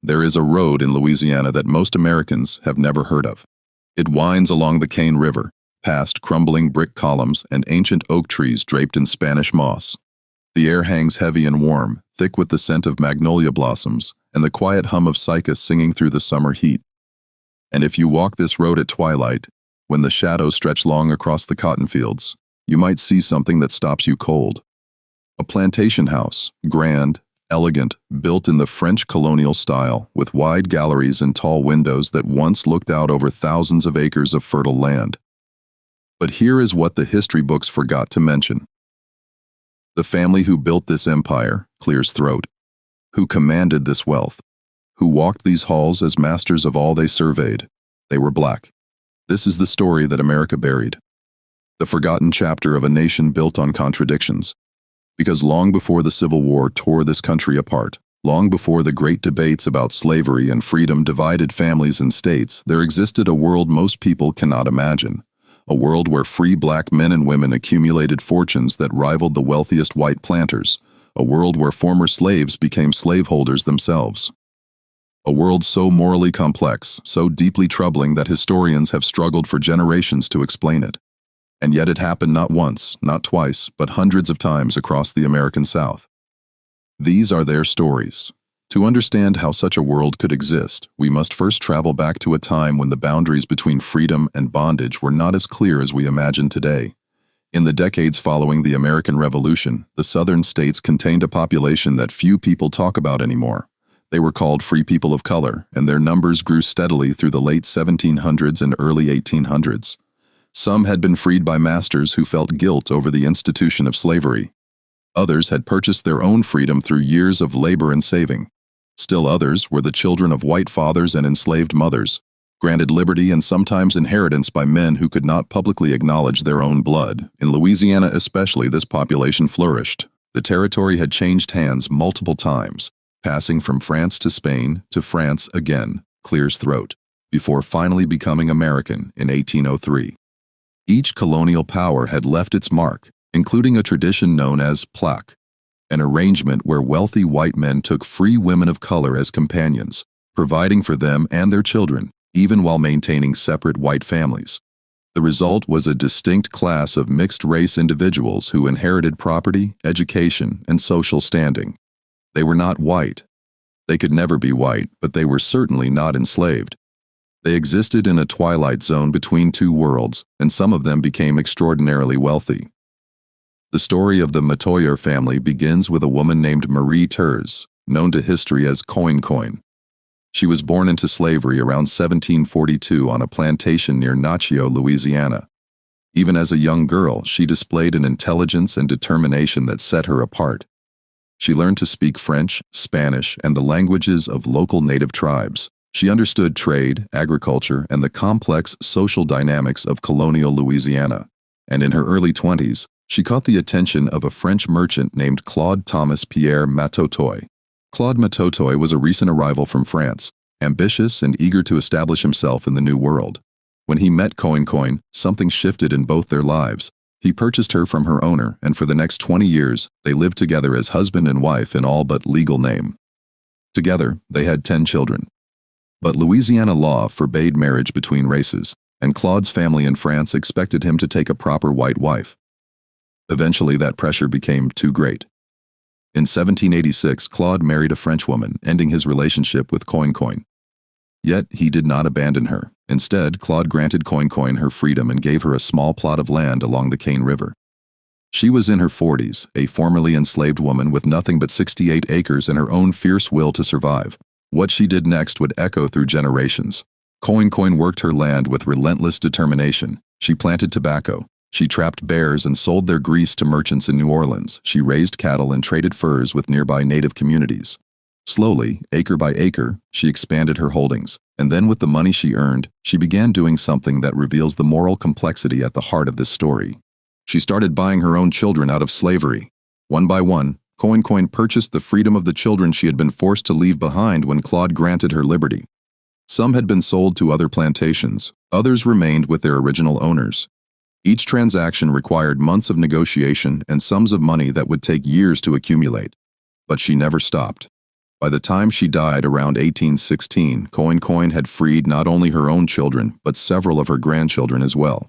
there is a road in Louisiana that most Americans have never heard of. It winds along the Cane River, past crumbling brick columns and ancient oak trees draped in Spanish moss. The air hangs heavy and warm, thick with the scent of magnolia blossoms and the quiet hum of cicadas singing through the summer heat. And if you walk this road at twilight, when the shadows stretch long across the cotton fields, you might see something that stops you cold. A plantation house, grand, elegant, built in the French colonial style, with wide galleries and tall windows that once looked out over thousands of acres of fertile land. But here is what the history books forgot to mention. The family who built this empire clears throat, who commanded this wealth, who walked these halls as masters of all they surveyed. They were black. This is the story that America buried. The forgotten chapter of a nation built on contradictions. Because long before the Civil War tore this country apart, long before the great debates about slavery and freedom divided families and states, there existed a world most people cannot imagine. A world where free black men and women accumulated fortunes that rivaled the wealthiest white planters. A world where former slaves became slaveholders themselves. A world so morally complex, so deeply troubling that historians have struggled for generations to explain it. And yet it happened not once, not twice, but hundreds of times across the American South. These are their stories. To understand how such a world could exist, we must first travel back to a time when the boundaries between freedom and bondage were not as clear as we imagine today. In the decades following the American Revolution, the southern states contained a population that few people talk about anymore. They were called free people of color, and their numbers grew steadily through the late 1700s and early 1800s. Some had been freed by masters who felt guilt over the institution of slavery. Others had purchased their own freedom through years of labor and saving. Still others were the children of white fathers and enslaved mothers, granted liberty and sometimes inheritance by men who could not publicly acknowledge their own blood. In Louisiana especially, this population flourished. The territory had changed hands multiple times, passing from France to Spain to France again, clears throat, before finally becoming American in 1803. Each colonial power had left its mark, including a tradition known as plaque, an arrangement where wealthy white men took free women of color as companions, providing for them and their children, even while maintaining separate white families. The result was a distinct class of mixed-race individuals who inherited property, education, and social standing. They were not white. They could never be white, but they were certainly not enslaved. They existed in a twilight zone between two worlds, and some of them became extraordinarily wealthy. The story of the Matoyer family begins with a woman named Matoyers, known to history as Coincoin. She was born into slavery around 1742 on a plantation near Natchez, Louisiana. Even as a young girl, she displayed an intelligence and determination that set her apart. She learned to speak French, Spanish, and the languages of local native tribes. She understood trade, agriculture, and the complex social dynamics of colonial Louisiana. And in her early 20s, she caught the attention of a French merchant named Claude Thomas Pierre Matoyers. Claude Matoyers was a recent arrival from France, ambitious and eager to establish himself in the New World. When he met Coincoin, something shifted in both their lives. He purchased her from her owner, and for the next 20 years, they lived together as husband and wife in all but legal name. Together, they had 10 children. But Louisiana law forbade marriage between races, and Claude's family in France expected him to take a proper white wife. Eventually, that pressure became too great. In 1786, Claude married a French woman, ending his relationship with Coincoin. Yet, he did not abandon her. Instead, Claude granted Coincoin her freedom and gave her a small plot of land along the Cane River. She was in her 40s, a formerly enslaved woman with nothing but 68 acres and her own fierce will to survive. What she did next would echo through generations. Coincoin worked her land with relentless determination. She planted tobacco. She trapped bears and sold their grease to merchants in New Orleans. She raised cattle and traded furs with nearby native communities. Slowly, acre by acre, she expanded her holdings, and then with the money she earned, she began doing something that reveals the moral complexity at the heart of this story. She started buying her own children out of slavery. One by one, Coincoin purchased the freedom of the children she had been forced to leave behind when Claude granted her liberty. Some had been sold to other plantations, others remained with their original owners. Each transaction required months of negotiation and sums of money that would take years to accumulate. But she never stopped. By the time she died around 1816, Coincoin had freed not only her own children, but several of her grandchildren as well.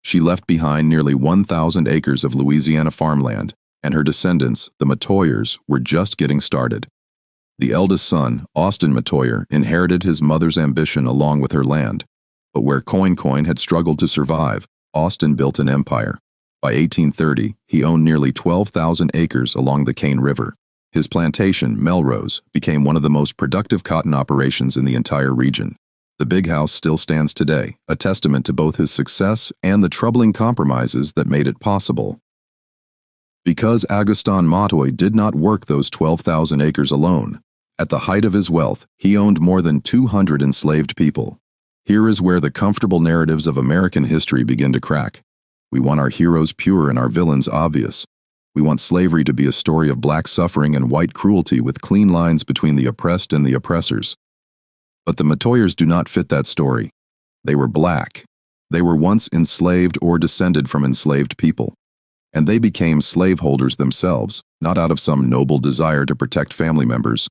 She left behind nearly 1,000 acres of Louisiana farmland, and her descendants, the Matoyers, were just getting started. The eldest son, Austin Matoyer, inherited his mother's ambition along with her land. But where Coincoin had struggled to survive, Austin built an empire. By 1830, he owned nearly 12,000 acres along the Cane River. His plantation, Melrose, became one of the most productive cotton operations in the entire region. The big house still stands today, a testament to both his success and the troubling compromises that made it possible. Because Agustin Matoy did not work those 12,000 acres alone, at the height of his wealth, he owned more than 200 enslaved people. Here is where the comfortable narratives of American history begin to crack. We want our heroes pure and our villains obvious. We want slavery to be a story of black suffering and white cruelty with clean lines between the oppressed and the oppressors. But the Matoyers do not fit that story. They were black. They were once enslaved or descended from enslaved people. And they became slaveholders themselves, not out of some noble desire to protect family members,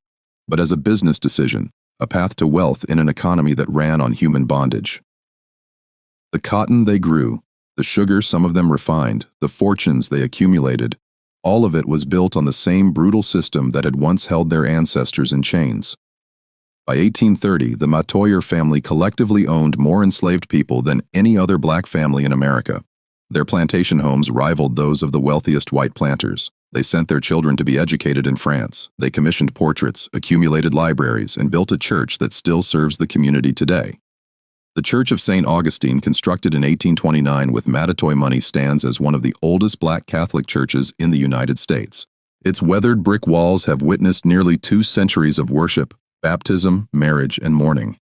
but as a business decision, a path to wealth in an economy that ran on human bondage. The cotton they grew, the sugar some of them refined, the fortunes they accumulated, all of it was built on the same brutal system that had once held their ancestors in chains. By 1830, the Matoyer family collectively owned more enslaved people than any other black family in America. Their plantation homes rivaled those of the wealthiest white planters. They sent their children to be educated in France. They commissioned portraits, accumulated libraries, and built a church that still serves the community today. The Church of St. Augustine, constructed in 1829 with Matoy money, stands as one of the oldest black Catholic churches in the United States. Its weathered brick walls have witnessed nearly 2 centuries of worship, baptism, marriage, and mourning.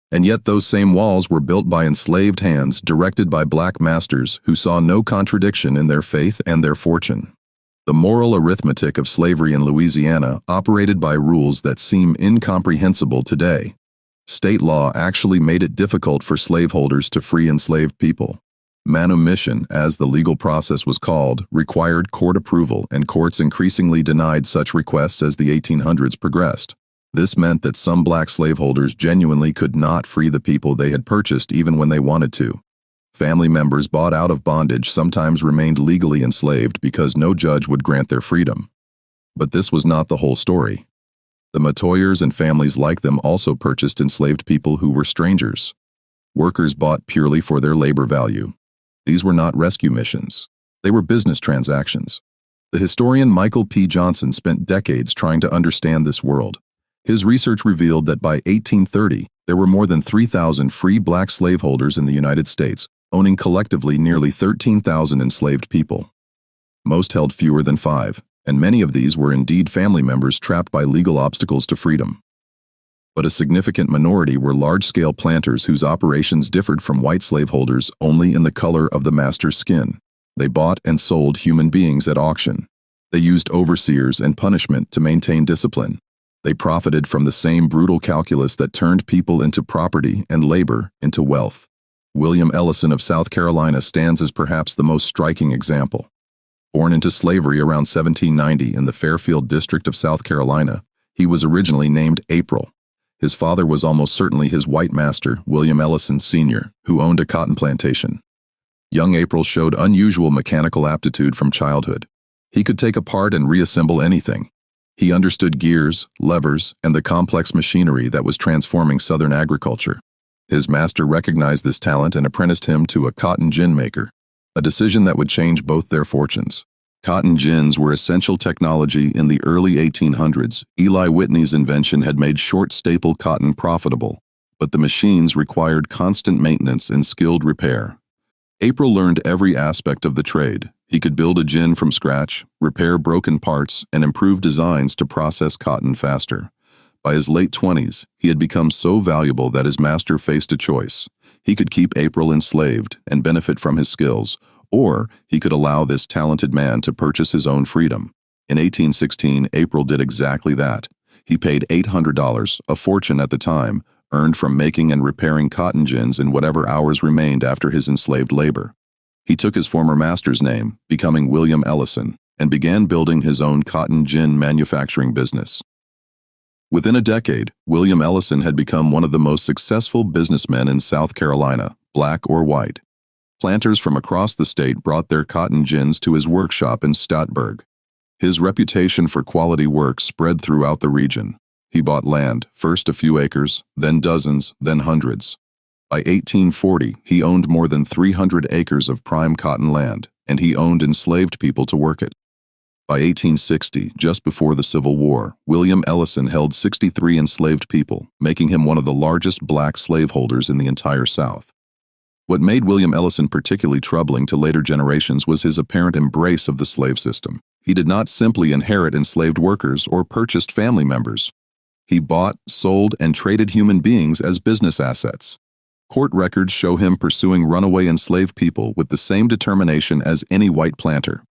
And yet those same walls were built by enslaved hands, directed by black masters who saw no contradiction in their faith and their fortune. The moral arithmetic of slavery in Louisiana operated by rules that seem incomprehensible today. State law actually made it difficult for slaveholders to free enslaved people. Manumission, as the legal process was called, required court approval, and courts increasingly denied such requests as the 1800s progressed. This meant that some black slaveholders genuinely could not free the people they had purchased even when they wanted to. Family members bought out of bondage sometimes remained legally enslaved because no judge would grant their freedom. But this was not the whole story. The Matoyers and families like them also purchased enslaved people who were strangers. Workers bought purely for their labor value. These were not rescue missions. They were business transactions. The historian Michael P. Johnson spent decades trying to understand this world. His research revealed that by 1830, there were more than 3,000 free black slaveholders in the United States, owning collectively nearly 13,000 enslaved people. Most held fewer than 5. And many of these were indeed family members trapped by legal obstacles to freedom. But a significant minority were large-scale planters whose operations differed from white slaveholders only in the color of the master's skin. They bought and sold human beings at auction. They used overseers and punishment to maintain discipline. They profited from the same brutal calculus that turned people into property and labor into wealth. William Ellison of South Carolina stands as perhaps the most striking example. Born into slavery around 1790 in the Fairfield district of South Carolina, he was originally named April. His father was almost certainly his white master, William Ellison Sr., who owned a cotton plantation. Young April showed unusual mechanical aptitude from childhood. He could take apart and reassemble anything. He understood gears, levers, and the complex machinery that was transforming Southern agriculture. His master recognized this talent and apprenticed him to a cotton gin maker, a decision that would change both their fortunes. Cotton gins were essential technology in the early 1800s. Eli Whitney's invention had made short staple cotton profitable, but the machines required constant maintenance and skilled repair. April learned every aspect of the trade. He could build a gin from scratch, repair broken parts, and improve designs to process cotton faster. By his late 20s, he had become so valuable that his master faced a choice. He could keep April enslaved and benefit from his skills, or he could allow this talented man to purchase his own freedom. In 1816, April did exactly that. He paid $800, a fortune at the time, earned from making and repairing cotton gins in whatever hours remained after his enslaved labor. He took his former master's name, becoming William Ellison, and began building his own cotton gin manufacturing business. Within a decade, William Ellison had become one of the most successful businessmen in South Carolina, black or white. Planters from across the state brought their cotton gins to his workshop in Stotburg. His reputation for quality work spread throughout the region. He bought land, first a few acres, then dozens, then hundreds. By 1840, he owned more than 300 acres of prime cotton land, and he owned enslaved people to work it. By 1860, just before the Civil War, William Ellison held 63 enslaved people, making him one of the largest black slaveholders in the entire South. What made William Ellison particularly troubling to later generations was his apparent embrace of the slave system. He did not simply inherit enslaved workers or purchased family members. He bought, sold, and traded human beings as business assets. Court records show him pursuing runaway enslaved people with the same determination as any white planter.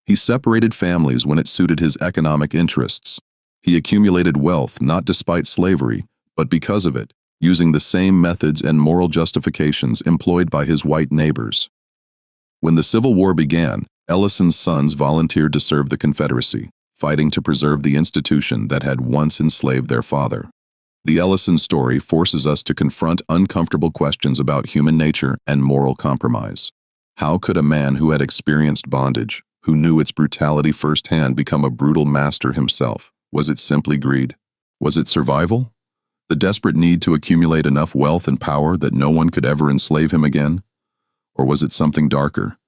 He separated families when it suited his economic interests. He accumulated wealth not despite slavery, but because of it, using the same methods and moral justifications employed by his white neighbors. When the Civil War began, Ellison's sons volunteered to serve the Confederacy, fighting to preserve the institution that had once enslaved their father. The Ellison story forces us to confront uncomfortable questions about human nature and moral compromise. How could a man who had experienced bondage, who knew its brutality firsthand, become a brutal master himself? Was it simply greed? Was it survival? The desperate need to accumulate enough wealth and power that no one could ever enslave him again? Or was it something darker?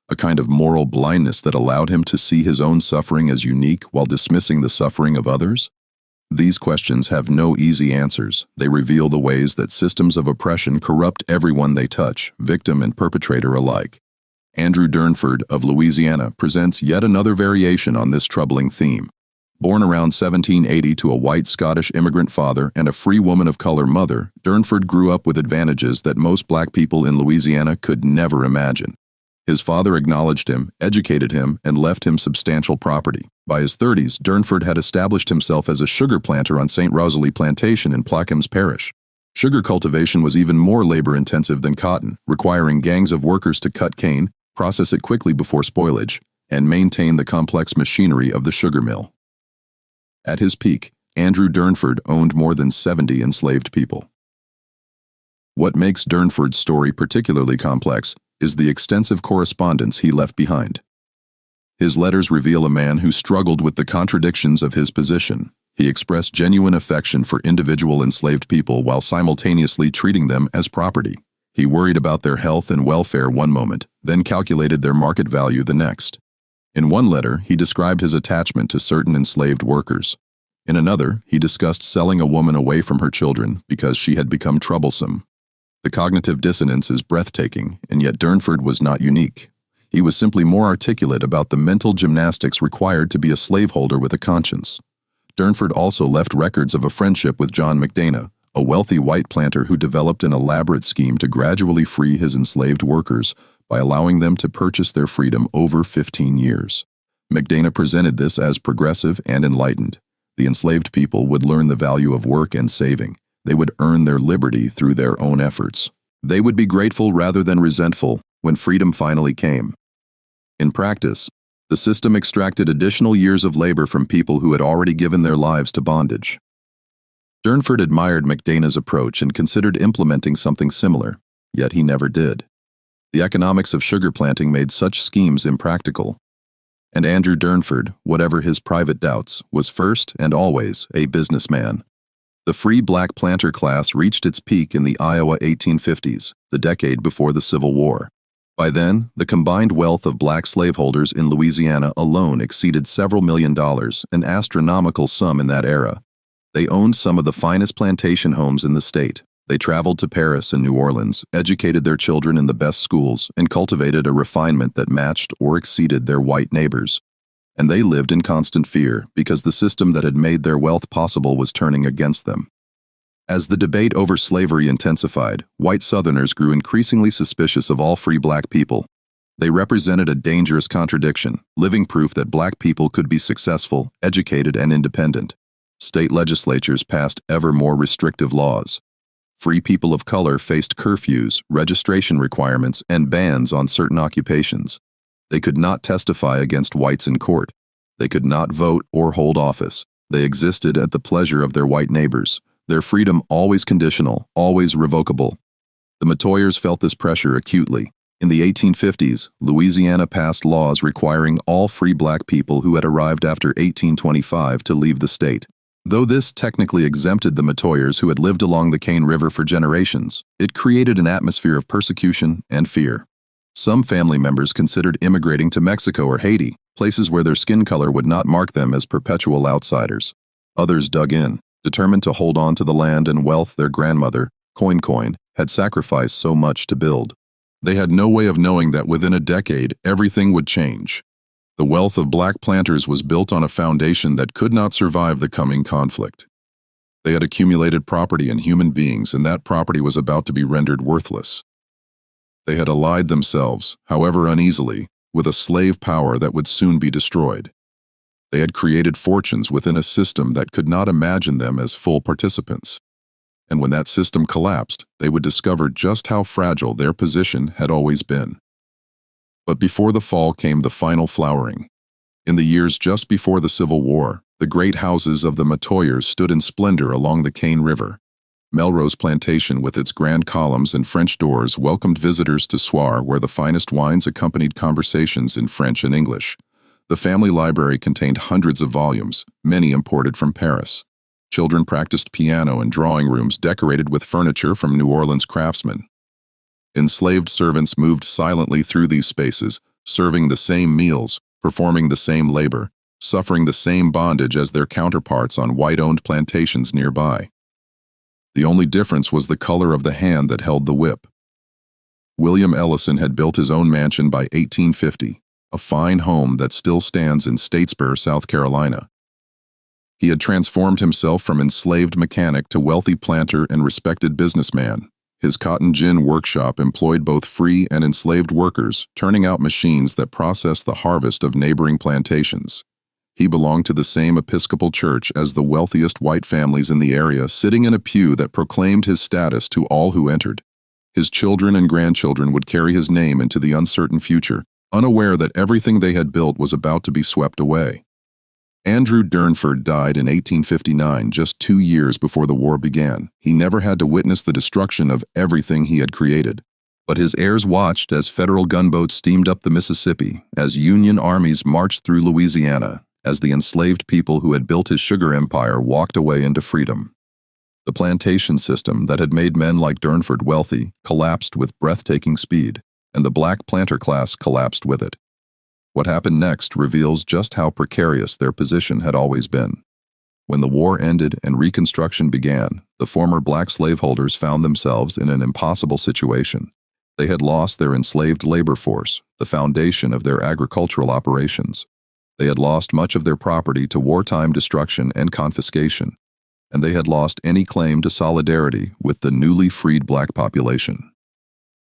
A kind of moral blindness that allowed him to see his own suffering as unique while dismissing the suffering of others? These questions have no easy answers. They reveal the ways that systems of oppression corrupt everyone they touch, victim and perpetrator alike. Andrew Durnford of Louisiana presents yet another variation on this troubling theme. Born around 1780 to a white Scottish immigrant father and a free woman of color mother, Durnford grew up with advantages that most black people in Louisiana could never imagine. His father acknowledged him, educated him, and left him substantial property. By his 30s, Durnford had established himself as a sugar planter on St. Rosalie Plantation in Plaquemines Parish. Sugar cultivation was even more labor-intensive than cotton, requiring gangs of workers to cut cane, process it quickly before spoilage, and maintain the complex machinery of the sugar mill. At his peak, Andrew Durnford owned more than 70 enslaved people. What makes Durnford's story particularly complex is the extensive correspondence he left behind. His letters reveal a man who struggled with the contradictions of his position. He expressed genuine affection for individual enslaved people while simultaneously treating them as property. He worried about their health and welfare one moment, then calculated their market value the next. In one letter, he described his attachment to certain enslaved workers. In another, he discussed selling a woman away from her children because she had become troublesome. The cognitive dissonance is breathtaking, and yet Durnford was not unique. He was simply more articulate about the mental gymnastics required to be a slaveholder with a conscience. Durnford also left records of a friendship with John McDana, a wealthy white planter who developed an elaborate scheme to gradually free his enslaved workers by allowing them to purchase their freedom over 15 years. McDana presented this as progressive and enlightened. The enslaved people would learn the value of work and saving. They would earn their liberty through their own efforts. They would be grateful rather than resentful when freedom finally came. In practice, the system extracted additional years of labor from people who had already given their lives to bondage. Durnford admired McDana's approach and considered implementing something similar, yet he never did. The economics of sugar planting made such schemes impractical. And Andrew Durnford, whatever his private doubts, was first and always a businessman. The free black planter class reached its peak in the Iowa 1850s, the decade before the Civil War. By then, the combined wealth of black slaveholders in Louisiana alone exceeded several $1 million, an astronomical sum in that era. They owned some of the finest plantation homes in the state. They traveled to Paris and New Orleans, educated their children in the best schools, and cultivated a refinement that matched or exceeded their white neighbors. And they lived in constant fear because the system that had made their wealth possible was turning against them. As the debate over slavery intensified, white Southerners grew increasingly suspicious of all free black people. They represented a dangerous contradiction, living proof that black people could be successful, educated, and independent. State legislatures passed ever more restrictive laws. Free people of color faced curfews, registration requirements, and bans on certain occupations. They could not testify against whites in court. They could not vote or hold office. They existed at the pleasure of their white neighbors, their freedom always conditional, always revocable. The Matoyers felt this pressure acutely. In the 1850s, Louisiana passed laws requiring all free black people who had arrived after 1825 to leave the state. Though this technically exempted the Matoyers who had lived along the Cane River for generations, it created an atmosphere of persecution and fear. Some family members considered immigrating to Mexico or Haiti, places where their skin color would not mark them as perpetual outsiders. Others dug in, determined to hold on to the land and wealth their grandmother, Coincoin, had sacrificed so much to build. They had no way of knowing that within a decade, everything would change. The wealth of black planters was built on a foundation that could not survive the coming conflict. They had accumulated property and human beings, and that property was about to be rendered worthless. They had allied themselves, however uneasily, with a slave power that would soon be destroyed. They had created fortunes within a system that could not imagine them as full participants. And when that system collapsed, they would discover just how fragile their position had always been. But before the fall came the final flowering. In the years just before the Civil War, the great houses of the Matoyers stood in splendor along the Cane River. Melrose Plantation, with its grand columns and French doors, welcomed visitors to Soir, where the finest wines accompanied conversations in French and English. The family library contained hundreds of volumes, many imported from Paris. Children practiced piano in drawing rooms decorated with furniture from New Orleans craftsmen. Enslaved servants moved silently through these spaces, serving the same meals, performing the same labor, suffering the same bondage as their counterparts on white-owned plantations nearby. The only difference was the color of the hand that held the whip. William Ellison had built his own mansion by 1850, a fine home that still stands in Statesboro, South Carolina. He had transformed himself from enslaved mechanic to wealthy planter and respected businessman. His cotton gin workshop employed both free and enslaved workers, turning out machines that processed the harvest of neighboring plantations. He belonged to the same Episcopal church as the wealthiest white families in the area, sitting in a pew that proclaimed his status to all who entered. His children and grandchildren would carry his name into the uncertain future, unaware that everything they had built was about to be swept away. Andrew Durnford died in 1859, just 2 years before the war began. He never had to witness the destruction of everything he had created. But his heirs watched as federal gunboats steamed up the Mississippi, as Union armies marched through Louisiana, as the enslaved people who had built his sugar empire walked away into freedom. The plantation system that had made men like Durnford wealthy collapsed with breathtaking speed, and the black planter class collapsed with it. What happened next reveals just how precarious their position had always been. When the war ended and Reconstruction began, the former black slaveholders found themselves in an impossible situation. They had lost their enslaved labor force, the foundation of their agricultural operations. They had lost much of their property to wartime destruction and confiscation, and they had lost any claim to solidarity with the newly freed black population.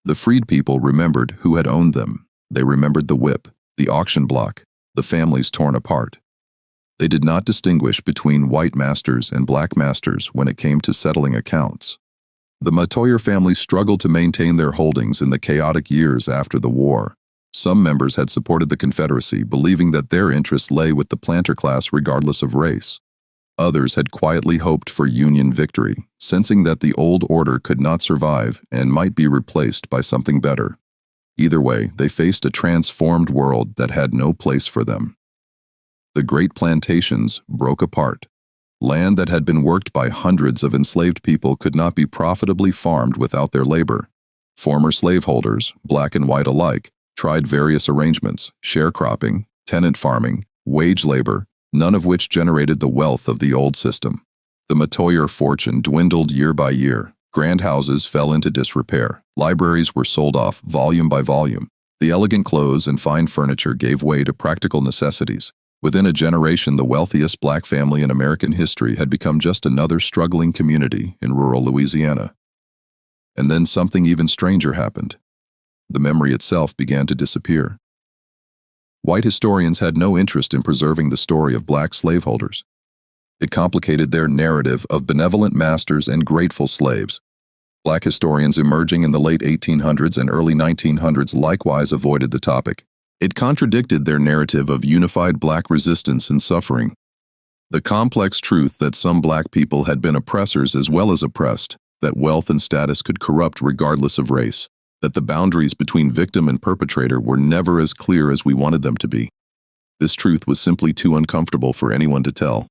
The freed people remembered who had owned them. They remembered the whip, the auction block, the families torn apart. They did not distinguish between white masters and black masters when it came to settling accounts. The Matoyer family struggled to maintain their holdings in the chaotic years after the war. Some members had supported the Confederacy, believing that their interests lay with the planter class regardless of race. Others had quietly hoped for Union victory, sensing that the old order could not survive and might be replaced by something better. Either way, they faced a transformed world that had no place for them. The great plantations broke apart. Land that had been worked by hundreds of enslaved people could not be profitably farmed without their labor. Former slaveholders, black and white alike, tried various arrangements, sharecropping, tenant farming, wage labor, none of which generated the wealth of the old system. The Matoyer fortune dwindled year by year. Grand houses fell into disrepair. Libraries were sold off volume by volume. The elegant clothes and fine furniture gave way to practical necessities. Within a generation, the wealthiest black family in American history had become just another struggling community in rural Louisiana. And then something even stranger happened. The memory itself began to disappear. White historians had no interest in preserving the story of black slaveholders. It complicated their narrative of benevolent masters and grateful slaves. Black historians emerging in the late 1800s and early 1900s likewise avoided the topic. It contradicted their narrative of unified black resistance and suffering. The complex truth that some black people had been oppressors as well as oppressed, that wealth and status could corrupt regardless of race, that the boundaries between victim and perpetrator were never as clear as we wanted them to be. This truth was simply too uncomfortable for anyone to tell.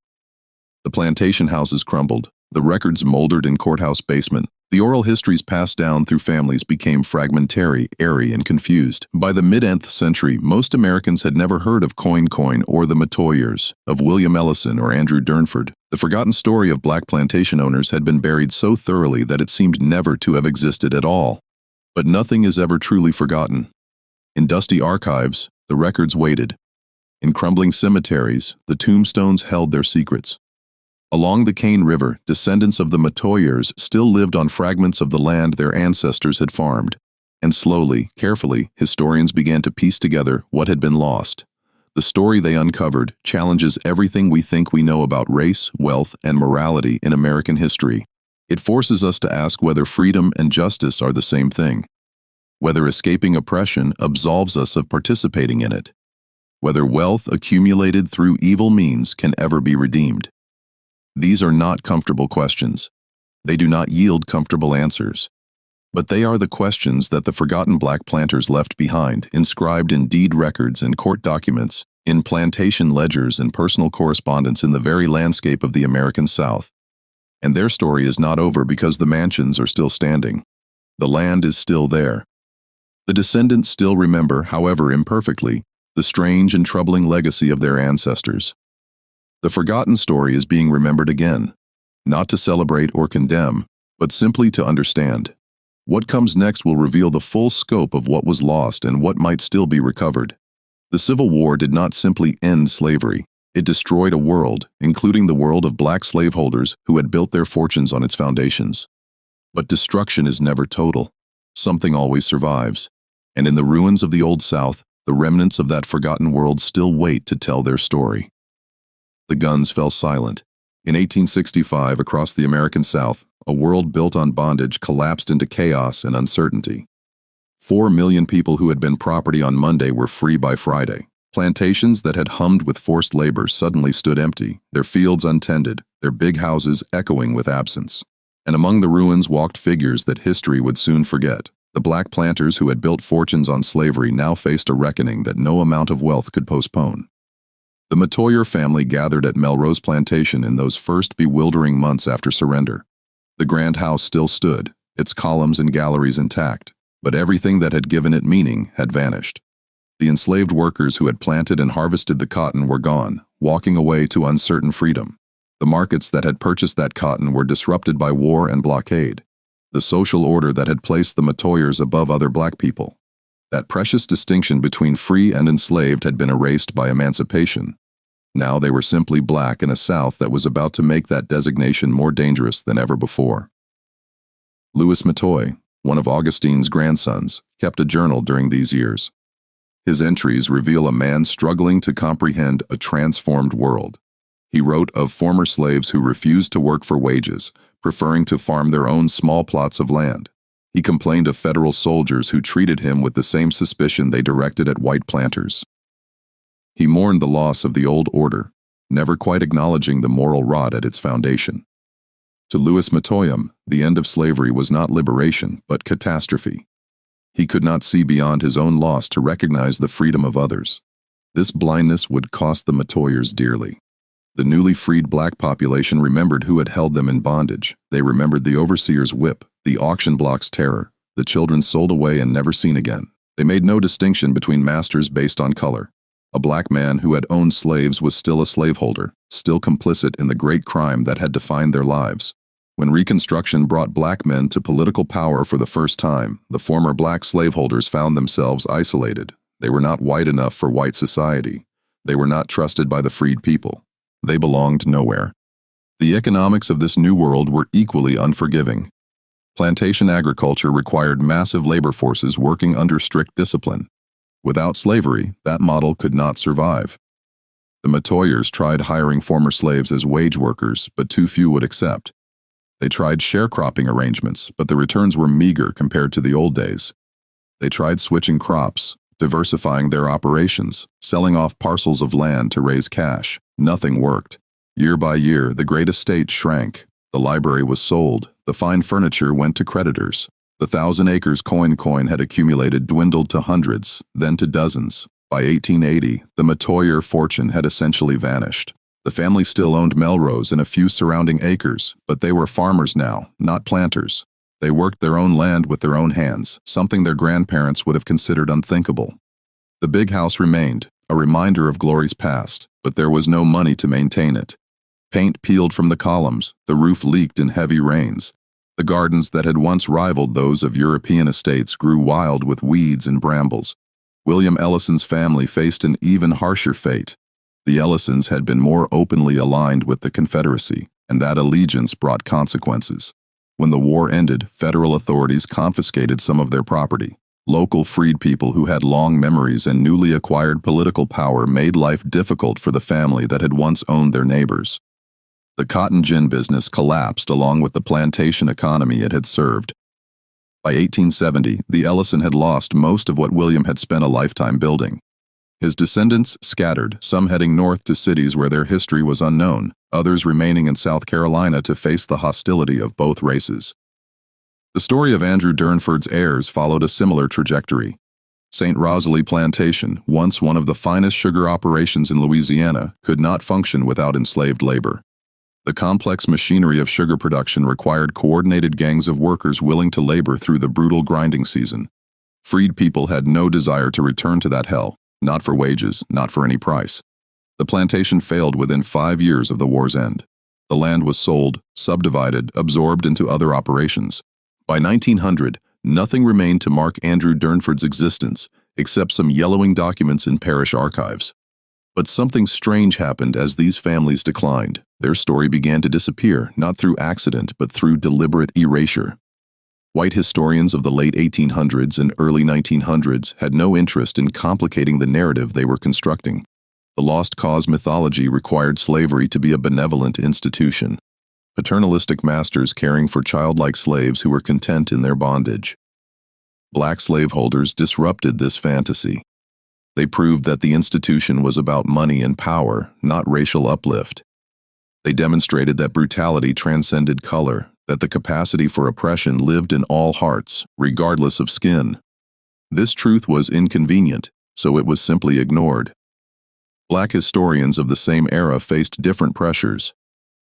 The plantation houses crumbled, the records moldered in courthouse basement, the oral histories passed down through families became fragmentary, airy, and confused. By the mid-10th century, most Americans had never heard of Coincoin or the Matoyers, of William Ellison or Andrew Durnford. The forgotten story of black plantation owners had been buried so thoroughly that it seemed never to have existed at all. But nothing is ever truly forgotten. In dusty archives, the records waited. In crumbling cemeteries, the tombstones held their secrets. Along the Cane River, descendants of the Matoyers still lived on fragments of the land their ancestors had farmed. And slowly, carefully, historians began to piece together what had been lost. The story they uncovered challenges everything we think we know about race, wealth, and morality in American history. It forces us to ask whether freedom and justice are the same thing, whether escaping oppression absolves us of participating in it, whether wealth accumulated through evil means can ever be redeemed. These are not comfortable questions. They do not yield comfortable answers. But they are the questions that the forgotten black planters left behind, inscribed in deed records and court documents, in plantation ledgers and personal correspondence in the very landscape of the American South. And their story is not over because the mansions are still standing. The land is still there. The descendants still remember, however imperfectly, the strange and troubling legacy of their ancestors. The forgotten story is being remembered again, not to celebrate or condemn, but simply to understand. What comes next will reveal the full scope of what was lost and what might still be recovered. The Civil War did not simply end slavery. It destroyed a world, including the world of black slaveholders who had built their fortunes on its foundations. But destruction is never total. Something always survives. And in the ruins of the Old South, the remnants of that forgotten world still wait to tell their story. The guns fell silent. In 1865, across the American South, a world built on bondage collapsed into chaos and uncertainty. 4 million people who had been property on Monday were free by Friday. Plantations that had hummed with forced labor suddenly stood empty, their fields untended, their big houses echoing with absence. And among the ruins walked figures that history would soon forget. The black planters who had built fortunes on slavery now faced a reckoning that no amount of wealth could postpone. The Matoyer family gathered at Melrose Plantation in those first bewildering months after surrender. The grand house still stood, its columns and galleries intact, but everything that had given it meaning had vanished. The enslaved workers who had planted and harvested the cotton were gone, walking away to uncertain freedom. The markets that had purchased that cotton were disrupted by war and blockade. The social order that had placed the Matoyers above other black people. That precious distinction between free and enslaved had been erased by emancipation. Now they were simply black in a South that was about to make that designation more dangerous than ever before. Louis Matoy, one of Augustine's grandsons, kept a journal during these years. His entries reveal a man struggling to comprehend a transformed world. He wrote of former slaves who refused to work for wages, preferring to farm their own small plots of land. He complained of federal soldiers who treated him with the same suspicion they directed at white planters. He mourned the loss of the old order, never quite acknowledging the moral rot at its foundation. To Louis Matoyam, the end of slavery was not liberation, but catastrophe. He could not see beyond his own loss to recognize the freedom of others. This blindness would cost the Matoyers dearly. The newly freed black population remembered who had held them in bondage. They remembered the overseer's whip, the auction block's terror, the children sold away and never seen again. They made no distinction between masters based on color. A black man who had owned slaves was still a slaveholder, still complicit in the great crime that had defined their lives. When Reconstruction brought black men to political power for the first time, the former black slaveholders found themselves isolated. They were not white enough for white society. They were not trusted by the freed people. They belonged nowhere. The economics of this new world were equally unforgiving. Plantation agriculture required massive labor forces working under strict discipline. Without slavery, that model could not survive. The Matoyers tried hiring former slaves as wage workers, but too few would accept. They tried sharecropping arrangements, but the returns were meager compared to the old days. They tried switching crops, diversifying their operations, selling off parcels of land to raise cash. Nothing worked. Year by year, the great estate shrank. The library was sold. The fine furniture went to creditors. The 1,000 acres Coincoin had accumulated dwindled to hundreds, then to dozens. By 1880, the Matoyer fortune had essentially vanished. The family still owned Melrose and a few surrounding acres, but they were farmers now, not planters. They worked their own land with their own hands, something their grandparents would have considered unthinkable. The big house remained, a reminder of glories past, but there was no money to maintain it. Paint peeled from the columns, the roof leaked in heavy rains. The gardens that had once rivaled those of European estates grew wild with weeds and brambles. William Ellison's family faced an even harsher fate. The Ellisons had been more openly aligned with the Confederacy, and that allegiance brought consequences. When the war ended, federal authorities confiscated some of their property. Local freed people who had long memories and newly acquired political power made life difficult for the family that had once owned their neighbors. The cotton gin business collapsed along with the plantation economy it had served. By 1870, the Ellison had lost most of what William had spent a lifetime building. His descendants scattered, some heading north to cities where their history was unknown, others remaining in South Carolina to face the hostility of both races. The story of Andrew Durnford's heirs followed a similar trajectory. St. Rosalie Plantation, once one of the finest sugar operations in Louisiana, could not function without enslaved labor. The complex machinery of sugar production required coordinated gangs of workers willing to labor through the brutal grinding season. Freed people had no desire to return to that hell, not for wages, not for any price. The plantation failed within 5 years of the war's end. The land was sold, subdivided, absorbed into other operations. By 1900, nothing remained to mark Andrew Durnford's existence, except some yellowing documents in parish archives. But something strange happened as these families declined. Their story began to disappear, not through accident, but through deliberate erasure. White historians of the late 1800s and early 1900s had no interest in complicating the narrative they were constructing. The lost cause mythology required slavery to be a benevolent institution. Paternalistic masters caring for childlike slaves who were content in their bondage. Black slaveholders disrupted this fantasy. They proved that the institution was about money and power, not racial uplift. They demonstrated that brutality transcended color, that the capacity for oppression lived in all hearts, regardless of skin. This truth was inconvenient, so it was simply ignored. Black historians of the same era faced different pressures.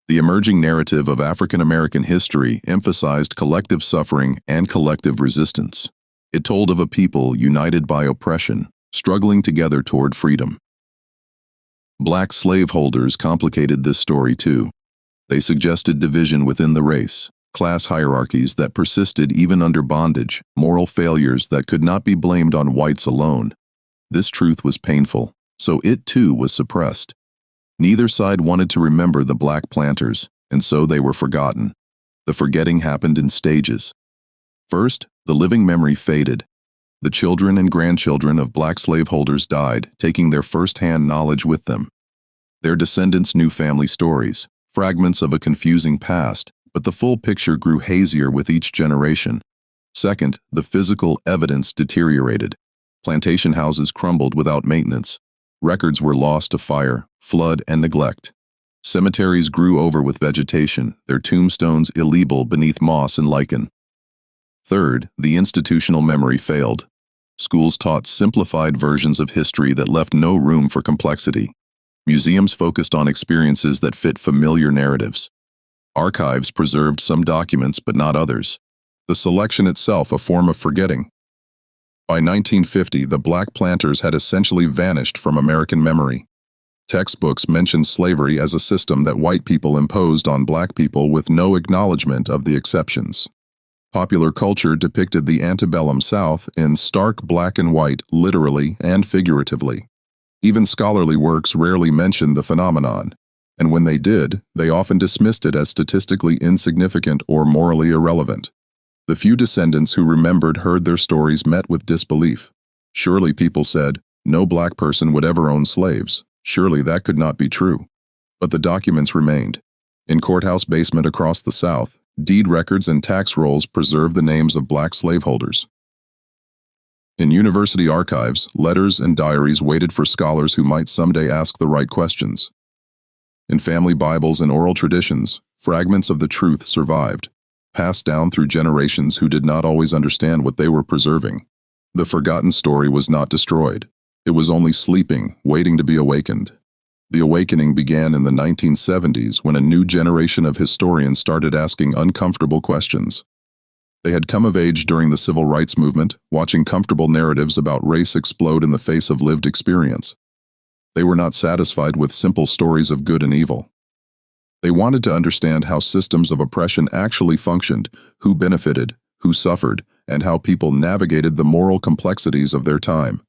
The emerging narrative of African American history emphasized collective suffering and collective resistance. It told of a people united by oppression, struggling together toward freedom. Black slaveholders complicated this story too. They suggested division within the race, class hierarchies that persisted even under bondage, moral failures that could not be blamed on whites alone. This truth was painful, so it too was suppressed. Neither side wanted to remember the black planters, and so they were forgotten. The forgetting happened in stages. First, the living memory faded. The children and grandchildren of black slaveholders died, taking their first-hand knowledge with them. Their descendants knew family stories, fragments of a confusing past, but the full picture grew hazier with each generation. Second, the physical evidence deteriorated. Plantation houses crumbled without maintenance. Records were lost to fire, flood, and neglect. Cemeteries grew over with vegetation, their tombstones illegible beneath moss and lichen. Third, the institutional memory failed. Schools taught simplified versions of history that left no room for complexity. Museums focused on experiences that fit familiar narratives. Archives preserved some documents but not others. The selection itself a form of forgetting. By 1950, the black planters had essentially vanished from American memory. Textbooks mentioned slavery as a system that white people imposed on black people with no acknowledgement of the exceptions. Popular culture depicted the antebellum South in stark black and white, literally and figuratively. Even scholarly works rarely mentioned the phenomenon, and when they did, they often dismissed it as statistically insignificant or morally irrelevant. The few descendants who remembered heard their stories met with disbelief. Surely, people said, no black person would ever own slaves. Surely that could not be true. But the documents remained. In courthouse basement across the South, deed records and tax rolls preserve the names of black slaveholders. In university archives, letters and diaries waited for scholars who might someday ask the right questions. In family Bibles and oral traditions, fragments of the truth survived, passed down through generations who did not always understand what they were preserving. The forgotten story was not destroyed. It was only sleeping, waiting to be awakened. The awakening began in the 1970s when a new generation of historians started asking uncomfortable questions. They had come of age during the civil rights movement, watching comfortable narratives about race explode in the face of lived experience. They were not satisfied with simple stories of good and evil. They wanted to understand how systems of oppression actually functioned, who benefited, who suffered, and how people navigated the moral complexities of their time.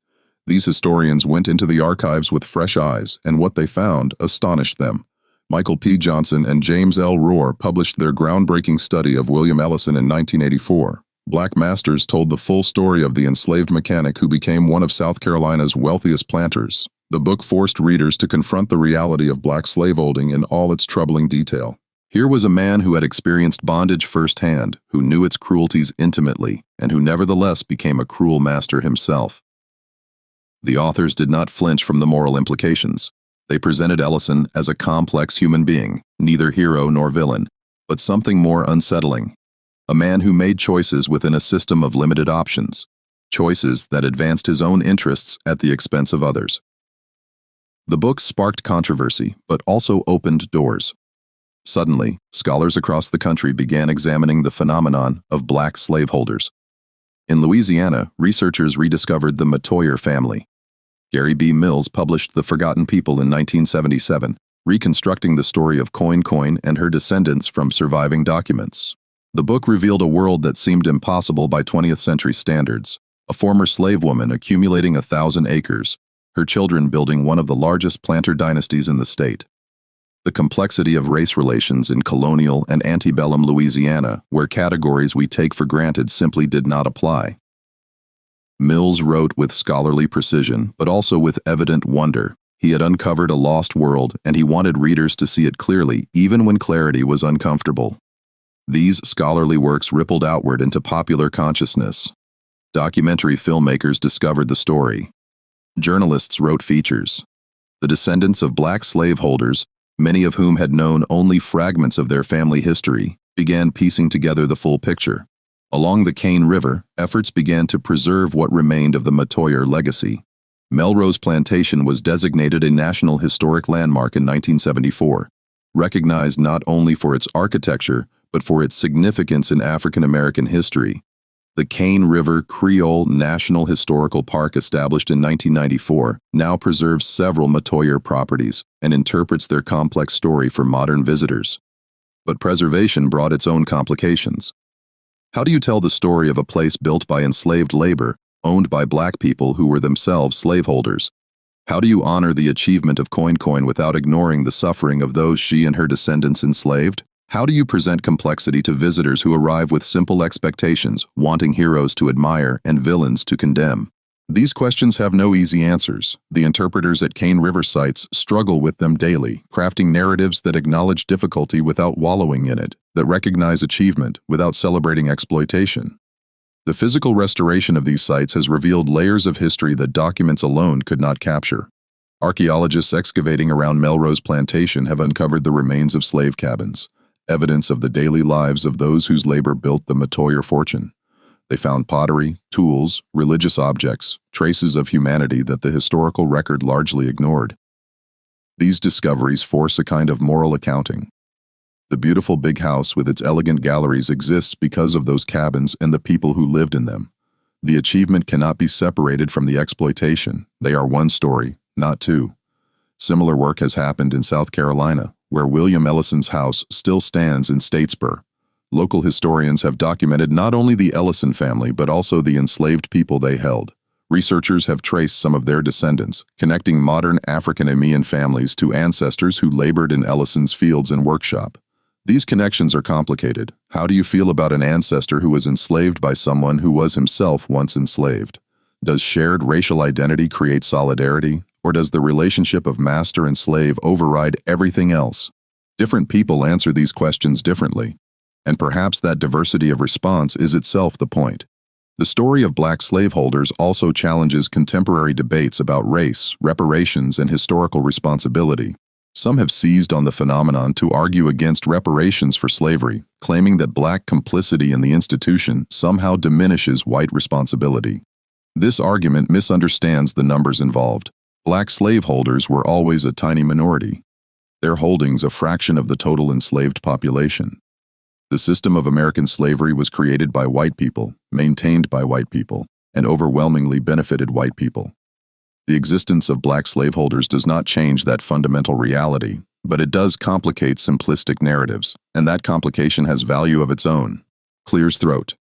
These historians went into the archives with fresh eyes, and what they found astonished them. Michael P. Johnson and James L. Rohr published their groundbreaking study of William Ellison in 1984. Black masters told the full story of the enslaved mechanic who became one of South Carolina's wealthiest planters. The book forced readers to confront the reality of black slaveholding in all its troubling detail. Here was a man who had experienced bondage firsthand, who knew its cruelties intimately, and who nevertheless became a cruel master himself. The authors did not flinch from the moral implications. They presented Ellison as a complex human being, neither hero nor villain, but something more unsettling. A man who made choices within a system of limited options, choices that advanced his own interests at the expense of others. The book sparked controversy, but also opened doors. Suddenly, scholars across the country began examining the phenomenon of black slaveholders. In Louisiana, researchers rediscovered the Matoyer family. Gary B. Mills published The Forgotten People in 1977, reconstructing the story of Coincoin and her descendants from surviving documents. The book revealed a world that seemed impossible by 20th century standards, a former slave woman accumulating 1,000 acres, her children building one of the largest planter dynasties in the state. The complexity of race relations in colonial and antebellum Louisiana, where categories we take for granted simply did not apply. Mills wrote with scholarly precision, but also with evident wonder. He had uncovered a lost world, and he wanted readers to see it clearly, even when clarity was uncomfortable. These scholarly works rippled outward into popular consciousness. Documentary filmmakers discovered the story. Journalists wrote features. The descendants of black slaveholders, many of whom had known only fragments of their family history, began piecing together the full picture. Along the Cane River, efforts began to preserve what remained of the Matoyer legacy. Melrose Plantation was designated a National Historic Landmark in 1974, recognized not only for its architecture, but for its significance in African American history. The Cane River Creole National Historical Park, established in 1994, now preserves several Matoyer properties and interprets their complex story for modern visitors. But preservation brought its own complications. How do you tell the story of a place built by enslaved labor, owned by black people who were themselves slaveholders? How do you honor the achievement of Coincoin without ignoring the suffering of those she and her descendants enslaved? How do you present complexity to visitors who arrive with simple expectations, wanting heroes to admire and villains to condemn? These questions have no easy answers. The interpreters at Cane River sites struggle with them daily, crafting narratives that acknowledge difficulty without wallowing in it, that recognize achievement without celebrating exploitation. The physical restoration of these sites has revealed layers of history that documents alone could not capture. Archaeologists excavating around Melrose Plantation have uncovered the remains of slave cabins, evidence of the daily lives of those whose labor built the Matoyer fortune. They found pottery, tools, religious objects, traces of humanity that the historical record largely ignored. These discoveries force a kind of moral accounting. The beautiful big house with its elegant galleries exists because of those cabins and the people who lived in them. The achievement cannot be separated from the exploitation. They are one story, not two. Similar work has happened in South Carolina, where William Ellison's house still stands in Statesboro. Local historians have documented not only the Ellison family but also the enslaved people they held. Researchers have traced some of their descendants, connecting modern African-American families to ancestors who labored in Ellison's fields and workshop. These connections are complicated. How do you feel about an ancestor who was enslaved by someone who was himself once enslaved? Does shared racial identity create solidarity, or does the relationship of master and slave override everything else? Different people answer these questions differently. And perhaps that diversity of response is itself the point. The story of black slaveholders also challenges contemporary debates about race, reparations, and historical responsibility. Some have seized on the phenomenon to argue against reparations for slavery, claiming that black complicity in the institution somehow diminishes white responsibility. This argument misunderstands the numbers involved. Black slaveholders were always a tiny minority, their holdings a fraction of the total enslaved population. The system of American slavery was created by white people, maintained by white people, and overwhelmingly benefited white people. The existence of black slaveholders does not change that fundamental reality, but it does complicate simplistic narratives, and that complication has value of its own. Clears throat.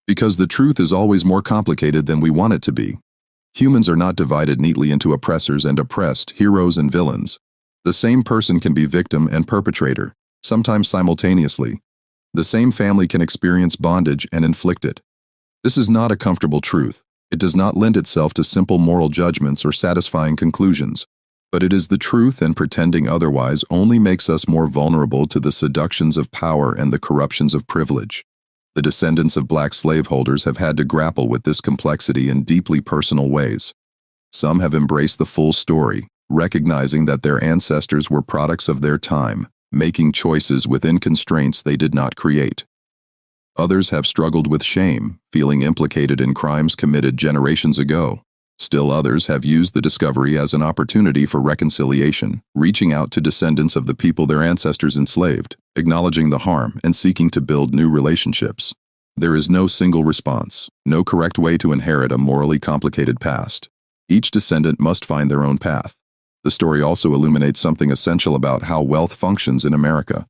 Because the truth is always more complicated than we want it to be. Humans are not divided neatly into oppressors and oppressed, heroes and villains. The same person can be victim and perpetrator, sometimes simultaneously. The same family can experience bondage and inflict it. This is not a comfortable truth. It does not lend itself to simple moral judgments or satisfying conclusions. But it is the truth, and pretending otherwise only makes us more vulnerable to the seductions of power and the corruptions of privilege. The descendants of black slaveholders have had to grapple with this complexity in deeply personal ways. Some have embraced the full story, recognizing that their ancestors were products of their time, making choices within constraints they did not create. Others have struggled with shame, feeling implicated in crimes committed generations ago. Still others have used the discovery as an opportunity for reconciliation, reaching out to descendants of the people their ancestors enslaved, acknowledging the harm and seeking to build new relationships. There is no single response, no correct way to inherit a morally complicated past. Each descendant must find their own path. The story also illuminates something essential about how wealth functions in America.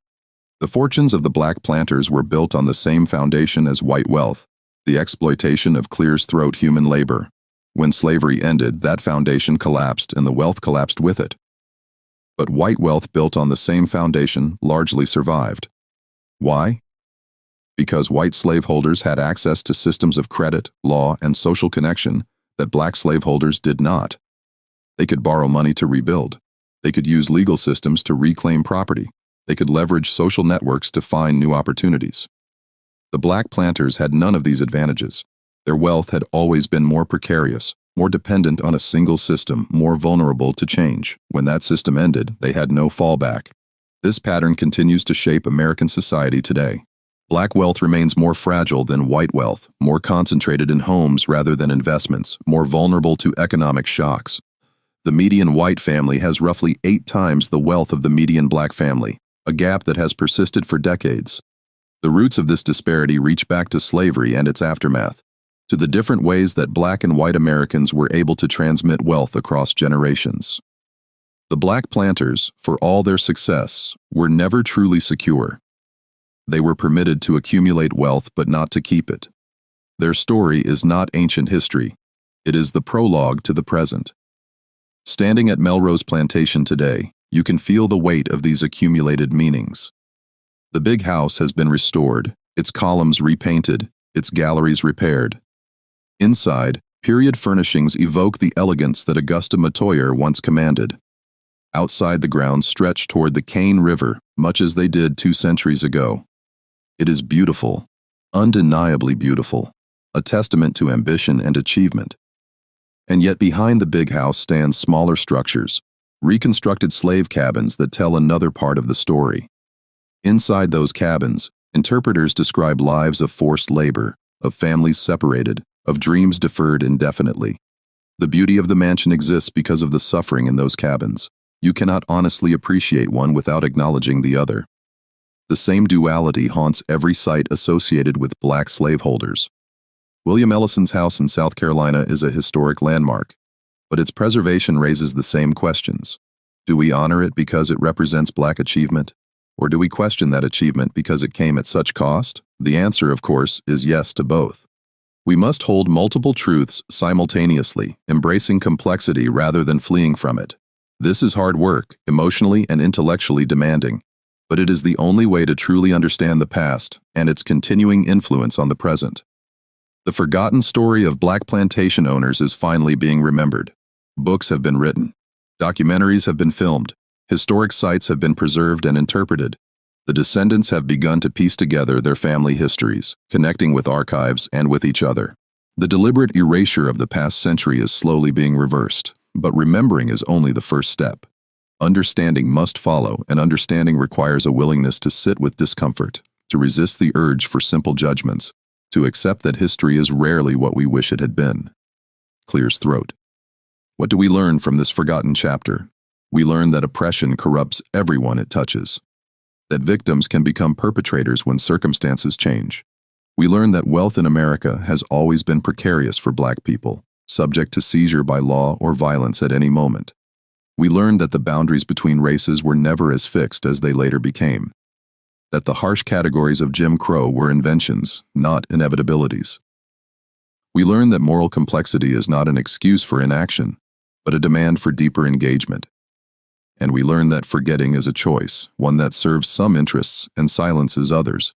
The fortunes of the black planters were built on the same foundation as white wealth, the exploitation of clear-throat human labor. When slavery ended, that foundation collapsed and the wealth collapsed with it. But white wealth built on the same foundation largely survived. Why? Because white slaveholders had access to systems of credit, law, and social connection that black slaveholders did not. They could borrow money to rebuild. They could use legal systems to reclaim property. They could leverage social networks to find new opportunities. The black planters had none of these advantages. Their wealth had always been more precarious, more dependent on a single system, more vulnerable to change. When that system ended, they had no fallback. This pattern continues to shape American society today. Black wealth remains more fragile than white wealth, more concentrated in homes rather than investments, more vulnerable to economic shocks. The median white family has roughly 8 times the wealth of the median black family, a gap that has persisted for decades. The roots of this disparity reach back to slavery and its aftermath, to the different ways that black and white Americans were able to transmit wealth across generations. The black planters, for all their success, were never truly secure. They were permitted to accumulate wealth but not to keep it. Their story is not ancient history. It is the prologue to the present. Standing at Melrose Plantation today, you can feel the weight of these accumulated meanings. The big house has been restored, its columns repainted, its galleries repaired. Inside, period furnishings evoke the elegance that Augusta Matoyer once commanded. Outside, the grounds stretch toward the Cane River, much as they did 2 centuries ago. It is beautiful, undeniably beautiful, a testament to ambition and achievement. And yet behind the big house stand smaller structures, reconstructed slave cabins that tell another part of the story. Inside those cabins, interpreters describe lives of forced labor, of families separated, of dreams deferred indefinitely. The beauty of the mansion exists because of the suffering in those cabins. You cannot honestly appreciate one without acknowledging the other. The same duality haunts every site associated with black slaveholders. William Ellison's house in South Carolina is a historic landmark, but its preservation raises the same questions. Do we honor it because it represents black achievement? Or do we question that achievement because it came at such cost? The answer, of course, is yes to both. We must hold multiple truths simultaneously, embracing complexity rather than fleeing from it. This is hard work, emotionally and intellectually demanding, but it is the only way to truly understand the past and its continuing influence on the present. The forgotten story of black plantation owners is finally being remembered. Books have been written. Documentaries have been filmed. Historic sites have been preserved and interpreted. The descendants have begun to piece together their family histories, connecting with archives and with each other. The deliberate erasure of the past century is slowly being reversed, but remembering is only the first step. Understanding must follow, and understanding requires a willingness to sit with discomfort, to resist the urge for simple judgments, to accept that history is rarely what we wish it had been. Clears throat. What do we learn from this forgotten chapter? We learn that oppression corrupts everyone it touches, that victims can become perpetrators when circumstances change. We learn that wealth in America has always been precarious for Black people, subject to seizure by law or violence at any moment. We learn that the boundaries between races were never as fixed as they later became, that the harsh categories of Jim Crow were inventions, not inevitabilities. We learn that moral complexity is not an excuse for inaction, but a demand for deeper engagement. And we learn that forgetting is a choice, one that serves some interests and silences others.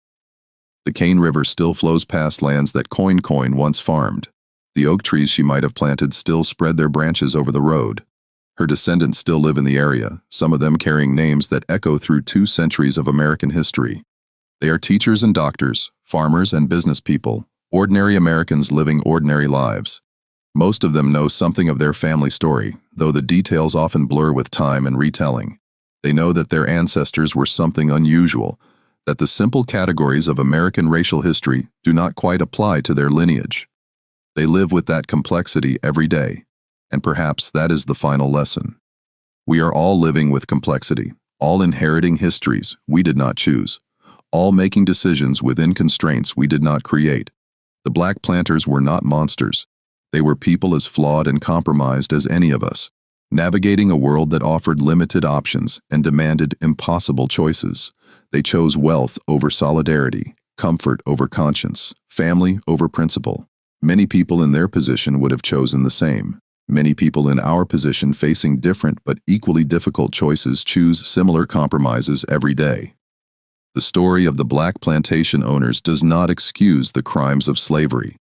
The Cane River still flows past lands that Coincoin once farmed. The oak trees she might have planted still spread their branches over the road. Her descendants still live in the area, some of them carrying names that echo through 2 centuries of American history. They are teachers and doctors, farmers and business people, ordinary Americans living ordinary lives. Most of them know something of their family story, though the details often blur with time and retelling. They know that their ancestors were something unusual, that the simple categories of American racial history do not quite apply to their lineage. They live with that complexity every day, and perhaps that is the final lesson. We are all living with complexity, all inheriting histories we did not choose, all making decisions within constraints we did not create. The Black planters were not monsters. They were people as flawed and compromised as any of us, navigating a world that offered limited options and demanded impossible choices. They chose wealth over solidarity, comfort over conscience, family over principle. Many people in their position would have chosen the same. Many people in our position facing different but equally difficult choices choose similar compromises every day. The story of the Black plantation owners does not excuse the crimes of slavery.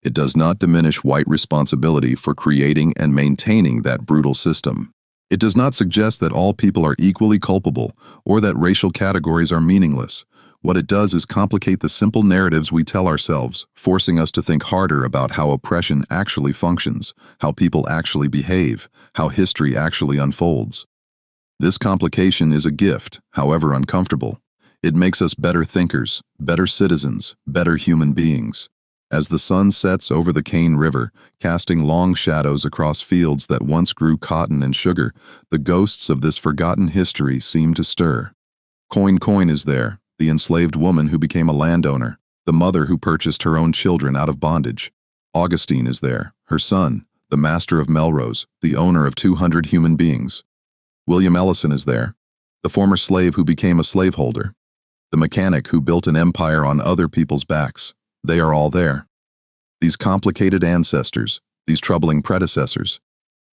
It does not diminish white responsibility for creating and maintaining that brutal system. It does not suggest that all people are equally culpable or that racial categories are meaningless. What it does is complicate the simple narratives we tell ourselves, forcing us to think harder about how oppression actually functions, how people actually behave, how history actually unfolds. This complication is a gift, however uncomfortable. It makes us better thinkers, better citizens, better human beings. As the sun sets over the Cane River, casting long shadows across fields that once grew cotton and sugar, the ghosts of this forgotten history seem to stir. Coincoin is there, the enslaved woman who became a landowner, the mother who purchased her own children out of bondage. Augustine is there, her son, the master of Melrose, the owner of 200 human beings. William Ellison is there, the former slave who became a slaveholder, the mechanic who built an empire on other people's backs. They are all there. These complicated ancestors, these troubling predecessors,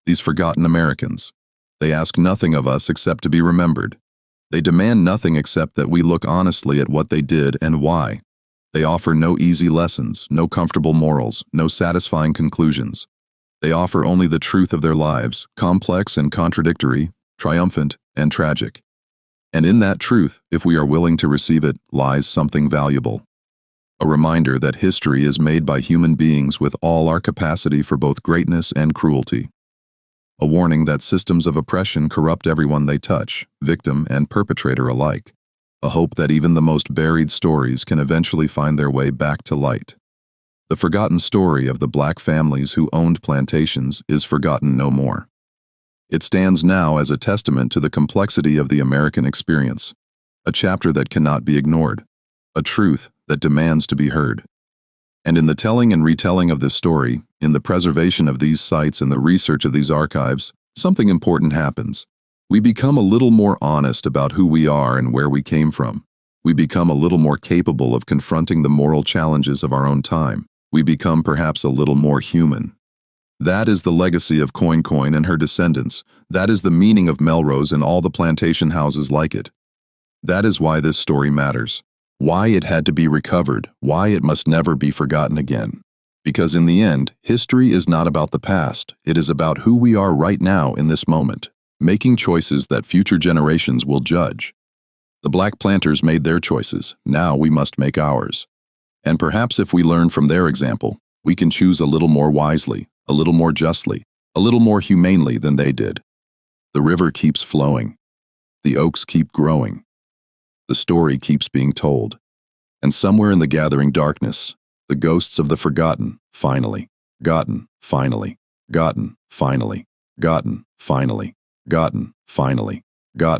these forgotten Americans. They ask nothing of us except to be remembered. They demand nothing except that we look honestly at what they did and why. They offer no easy lessons, no comfortable morals, no satisfying conclusions. They offer only the truth of their lives, complex and contradictory, triumphant and tragic. And in that truth, if we are willing to receive it, lies something valuable. A reminder that history is made by human beings with all our capacity for both greatness and cruelty. A warning that systems of oppression corrupt everyone they touch, victim and perpetrator alike. A hope that even the most buried stories can eventually find their way back to light. The forgotten story of the Black families who owned plantations is forgotten no more. It stands now as a testament to the complexity of the American experience, a chapter that cannot be ignored, a truth that demands to be heard. And in the telling and retelling of this story, in the preservation of these sites and the research of these archives, something important happens. We become a little more honest about who we are and where we came from. We become a little more capable of confronting the moral challenges of our own time. We become perhaps a little more human. That is the legacy of Coincoin and her descendants. That is the meaning of Melrose and all the plantation houses like it. That is why this story matters. Why it had to be recovered, why it must never be forgotten again. Because in the end, history is not about the past, it is about who we are right now in this moment, making choices that future generations will judge. The Black planters made their choices, now we must make ours. And perhaps if we learn from their example, we can choose a little more wisely, a little more justly, a little more humanely than they did. The river keeps flowing. The oaks keep growing. The story keeps being told. And somewhere in the gathering darkness, the ghosts of the forgotten, finally, gotten, finally, gotten, finally, gotten, finally, gotten, finally, got.